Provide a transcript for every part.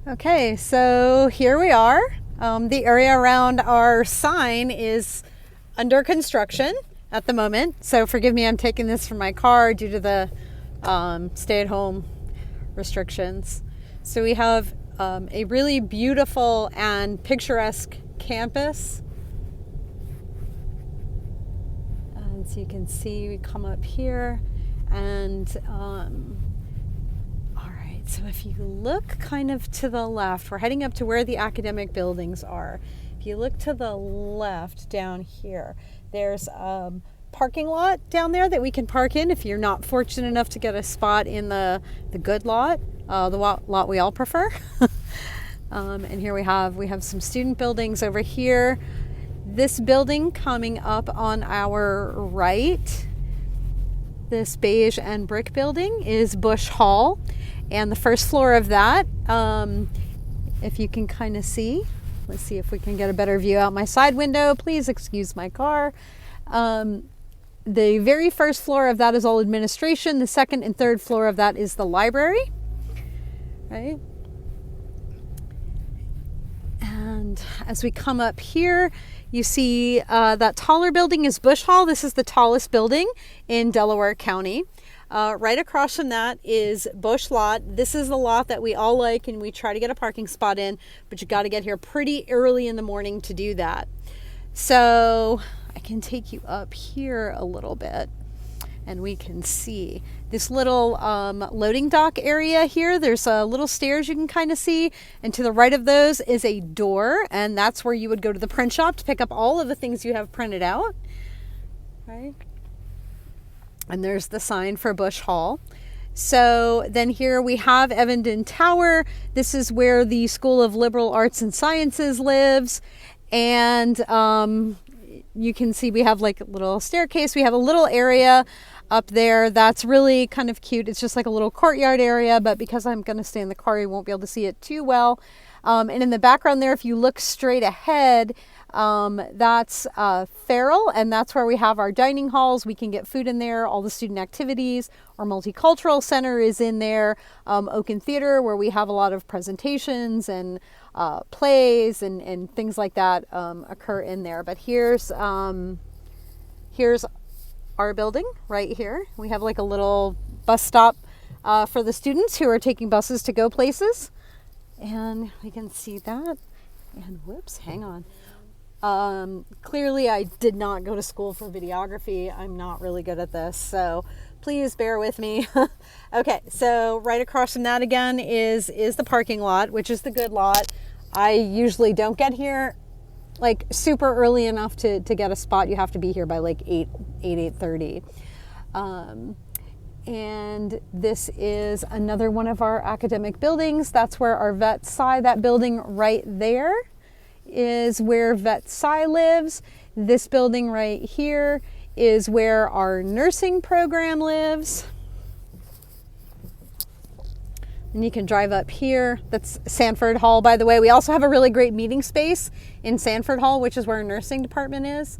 Okay, so here we are. The area around our sign is under construction at the moment. So forgive me, I'm taking this from my car due to the stay-at-home restrictions. So we have a really beautiful and picturesque campus. And so you can see we come up here and so if you look kind of to the left, we're heading up to where the academic buildings are. If you look to the left down here, there's a parking lot down there that we can park in if you're not fortunate enough to get a spot in the good lot, the lot we all prefer. And here we have some student buildings over here. This building coming up on our right, this beige and brick building, is Bush Hall. And the first floor of that, if you can kind of see, let's see if we can get a better view out my side window. Please excuse my car. The very first floor of that is all administration. The second and third floor of that is the library, right? And as we come up here, you see that taller building is Bush Hall. This is the tallest building in Delaware County. Right across from that is Bush Lot. This is the lot that we all like and we try to get a parking spot in, but you got to get here pretty early in the morning to do that. So I can take you up here a little bit and we can see this little loading dock area here. There's little stairs you can kind of see, and to the right of those is a door, and that's where you would go to the print shop to pick up all of the things you have printed out, right? And there's the sign for Bush Hall. So then here we have Evenden Tower. This is where the School of Liberal Arts and Sciences lives. And you can see we have like a little staircase. We have a little area up there that's really kind of cute. It's just like a little courtyard area, but because I'm going to stay in the car, you won't be able to see it too well. And in the background there, if you look straight ahead, that's Farrell, and that's where we have our dining halls. We can get food in there, all the student activities. Our multicultural center is in there. Oaken Theater, where we have a lot of presentations and plays and things like that occur in there. But here's our building right here. We have like a little bus stop for the students who are taking buses to go places. And we can see that. And whoops, hang on. Clearly I did not go to school for videography. I'm not really good at this, so please bear with me. Okay, so right across from that again is the parking lot, which is the good lot. I usually don't get here like super early enough to get a spot. You have to be here by like 8:30. And this is another one of our academic buildings. That's where our Vet Sci, that building right there is where Vet Sci lives. This building right here is where our nursing program lives. And you can drive up here. That's Sanford Hall, by the way. We also have a really great meeting space in Sanford Hall, which is where our nursing department is.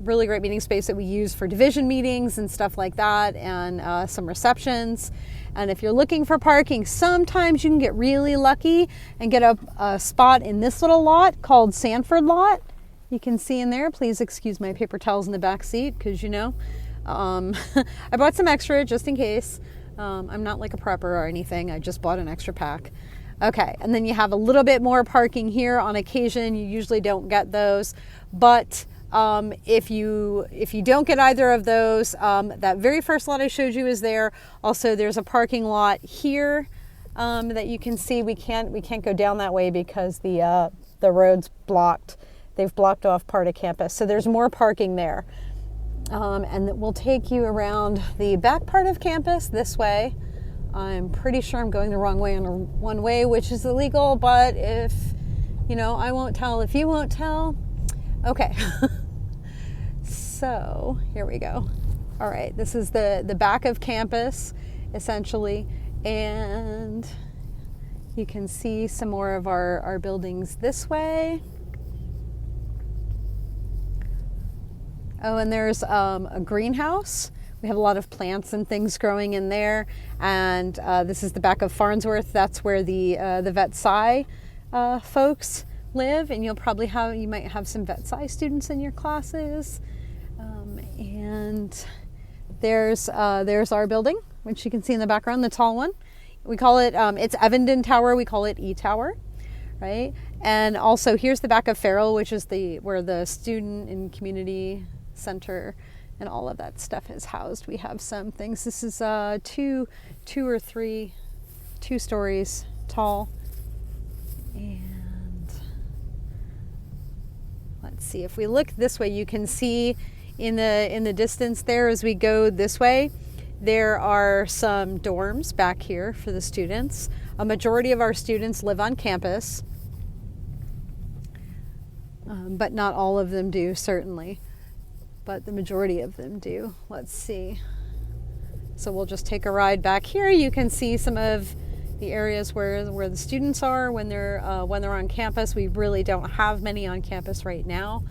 Really great meeting space that we use for division meetings and stuff like that, and some receptions. And if you're looking for parking, sometimes you can get really lucky and get a spot in this little lot called Sanford Lot. You can see in there. Please excuse my paper towels in the back seat because, you know, I bought some extra just in case. I'm not like a prepper or anything. I just bought an extra pack. Okay, and then you have a little bit more parking here on occasion. You usually don't get those, but if you don't get either of those, that very first lot I showed you is there. Also, there's a parking lot here that you can see. We can't go down that way because the road's blocked. They've blocked off part of campus, so there's more parking there. And we'll take you around the back part of campus this way. I'm pretty sure I'm going the wrong way on a one way, which is illegal, but if, you know, I won't tell if you won't tell. Okay. So here we go. All right, this is the back of campus, essentially, and you can see some more of our buildings this way. Oh, and there's a greenhouse. We have a lot of plants and things growing in there. And this is the back of Farnsworth. That's where the Vet Sci folks live. And you might have some Vet Sci students in your classes. And there's our building, which you can see in the background, the tall one. We call it, it's Evenden Tower. We call it E-Tower, right? And also here's the back of Farrell, which is where the student and community center and all of that stuff is housed. We have some things. This is two stories tall. And let's see, if we look this way, you can see in the distance there as we go this way, there are some dorms back here for the students. A majority of our students live on campus, but not all of them do, certainly. But the majority of them do. Let's see. So we'll just take a ride back here. You can see some of the areas where the students are when they're on campus. We really don't have many on campus right now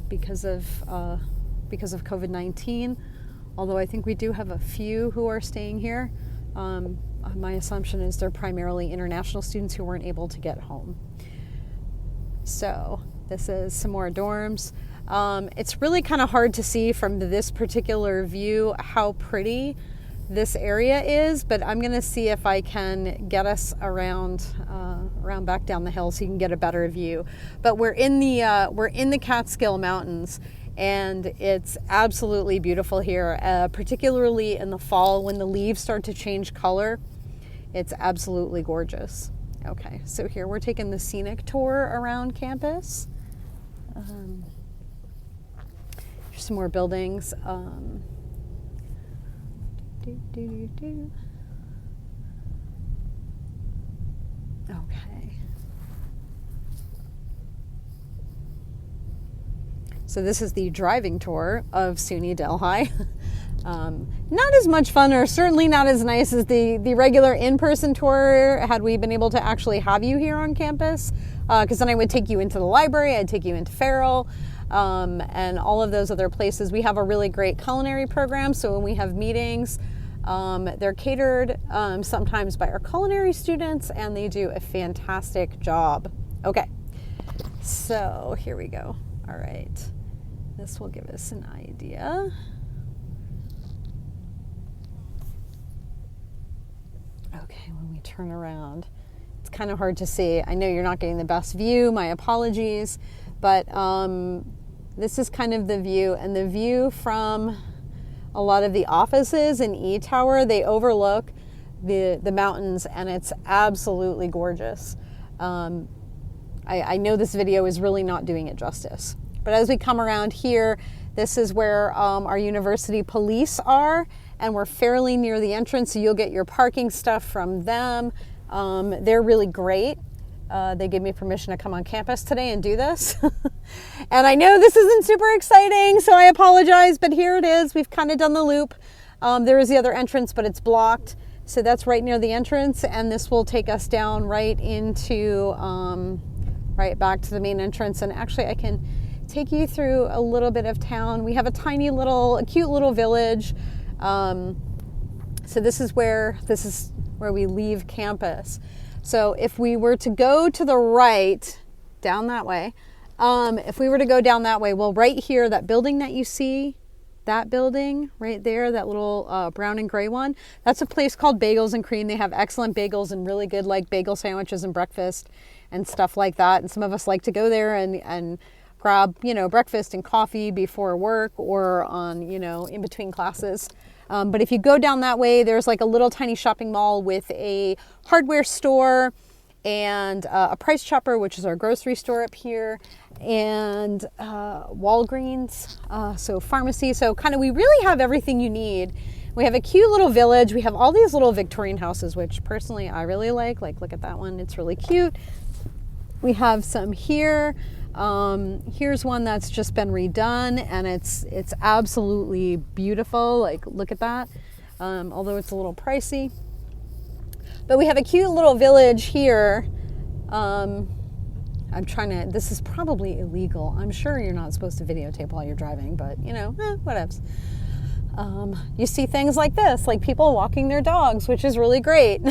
because of COVID-19. Although I think we do have a few who are staying here. My assumption is they're primarily international students who weren't able to get home. So this is some more dorms. It's really kind of hard to see from this particular view how pretty this area is, but I'm going to see if I can get us around back down the hill so you can get a better view. But we're in the Catskill Mountains. And it's absolutely beautiful here, particularly in the fall when the leaves start to change color. It's absolutely gorgeous. Okay, so here we're taking the scenic tour around campus. Here's some more buildings. Okay. So this is the driving tour of SUNY Delhi. Not as much fun, or certainly not as nice as the regular in-person tour had we been able to actually have you here on campus. Because then I would take you into the library, I'd take you into Farrell, and all of those other places. We have a really great culinary program, so when we have meetings, they're catered sometimes by our culinary students, and they do a fantastic job. Okay, so here we go. All right. This will give us an idea. Okay, when we turn around, it's kind of hard to see. I know you're not getting the best view, my apologies, but this is kind of the view, and the view from a lot of the offices in E-Tower, they overlook the mountains, and it's absolutely gorgeous. I know this video is really not doing it justice. But as we come around here, this is where our university police are, and we're fairly near the entrance, so you'll get your parking stuff from them. They're really great. They gave me permission to come on campus today and do this. And I know this isn't super exciting, so I apologize, but here it is. We've kind of done the loop. There is the other entrance, but it's blocked. So that's right near the entrance, and this will take us down right into, right back to the main entrance. And actually I can take you through a little bit of town. We have a cute little village. So this is where we leave campus. So if we were to go to the right, down that way, if we were to go down that way, well, right here, that building that you see, that building right there, that little brown and gray one, that's a place called Bagels and Cream. They have excellent bagels and really good bagel sandwiches and breakfast and stuff like that. And some of us like to go there and grab, breakfast and coffee before work or on, in between classes. But if you go down that way, there's a little tiny shopping mall with a hardware store and a Price Chopper, which is our grocery store up here, and Walgreens, so pharmacy. So we really have everything you need. We have a cute little village. We have all these little Victorian houses, which personally I really like. Look at that one. It's really cute. We have some here. Here's one that's just been redone, and it's absolutely beautiful. Look at that. Although it's a little pricey. But we have a cute little village here. This is probably illegal. I'm sure you're not supposed to videotape while you're driving, but whatevs. You see things like this, like people walking their dogs, which is really great.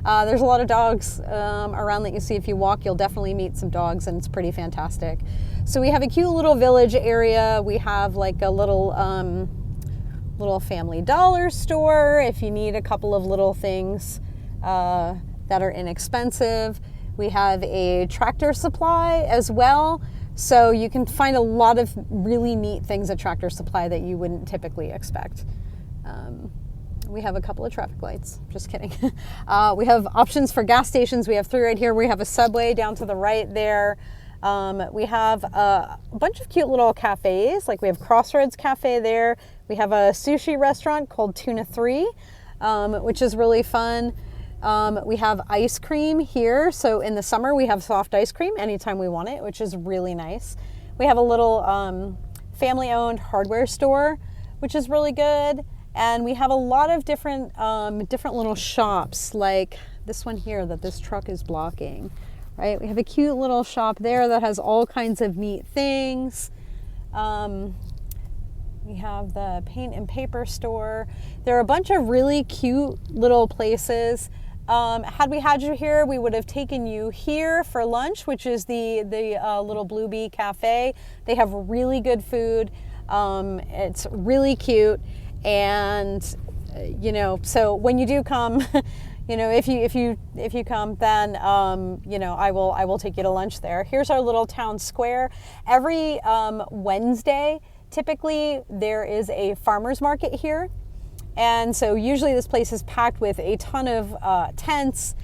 There's a lot of dogs around that you see. If you walk, you'll definitely meet some dogs, and it's pretty fantastic. So we have a cute little village area. We have like a little Family Dollar store if you need a couple of little things that are inexpensive. We have a Tractor Supply as well. So you can find a lot of really neat things at Tractor Supply that you wouldn't typically expect. We have a couple of traffic lights. Just kidding. We have options for gas stations. We have 3 right here. We have a Subway down to the right there. We have a bunch of cute little cafes. Like we have Crossroads Cafe there. We have a sushi restaurant called Tuna 3, which is really fun. We have ice cream here. So in the summer, we have soft ice cream anytime we want it, which is really nice. We have a little family-owned hardware store, which is really good. And we have a lot of different little shops, like this one here that this truck is blocking, right? We have a cute little shop there that has all kinds of neat things. We have the paint and paper store. There are a bunch of really cute little places. Had we had you here, we would have taken you here for lunch, which is the little Blue Bee Cafe. They have really good food. It's really cute. And, so when you do come, if you come, then, I will take you to lunch there. Here's our little town square. Every Wednesday, typically there is a farmer's market here. And so usually this place is packed with a ton of tents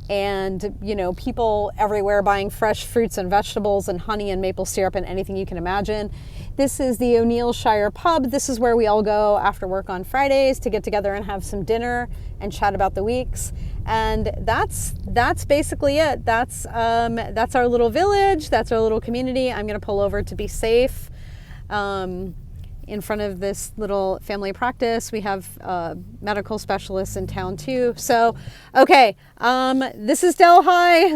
and, people everywhere buying fresh fruits and vegetables and honey and maple syrup and anything you can imagine. This is the O'Neill Shire Pub. This is where we all go after work on Fridays to get together and have some dinner and chat about the weeks. And that's basically it. That's our little village. That's our little community. I'm going to pull over to be safe. In front of this little family practice. We have medical specialists in town too. So, okay, this is Delhi.